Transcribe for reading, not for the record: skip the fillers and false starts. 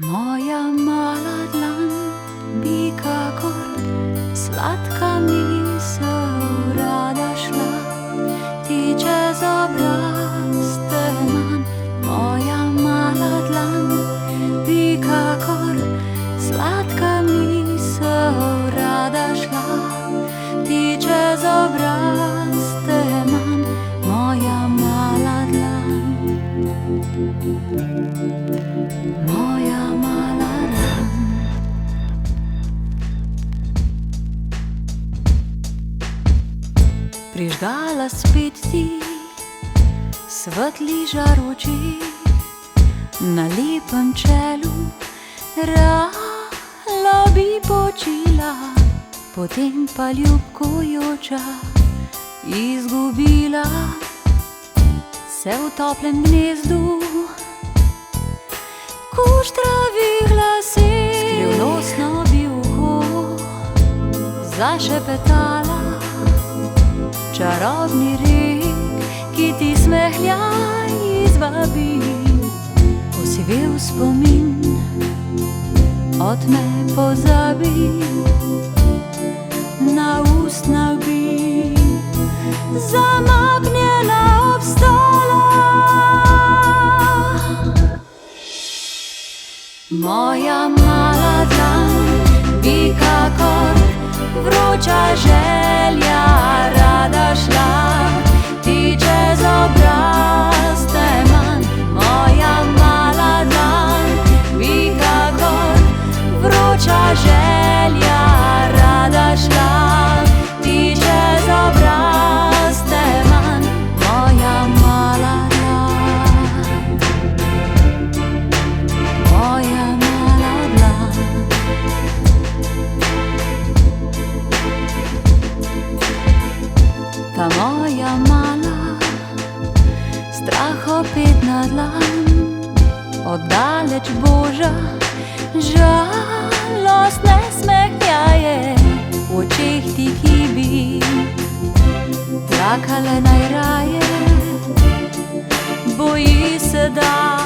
Moja mala dlan bi kakor sladka misel rada šla ti čez obraz teman. Moja mala dlan bi kakor sladka misel rada šla ti čez obraz teman. Moja mala dlan, moja mala dlan. Prižgala spet ti svetli žaroči na lepem čelu, rala bi počila, potem pa ljubkojoča izgubila se v toplem gnezdu kuštravih laseh. Skrivnostno bi uho zašepetala čarobni rek, ki ti smehljaj izvabi. Osivel spomin od me pozabi, na ustnah bi zamaknjena obstala. Moja mala dlan bi kakor vroča želja rada šla ti čez obraz teman. Moja mala dlan bi kakor vroča želja rada šla ti čez obraz teman. Moja mala dlan, moja mala dlan. Ta moja mala strahopetna dlan, oddaleč boža žalostne smehljaje v očeh ti, ki bi plakale najraje. Boji se, da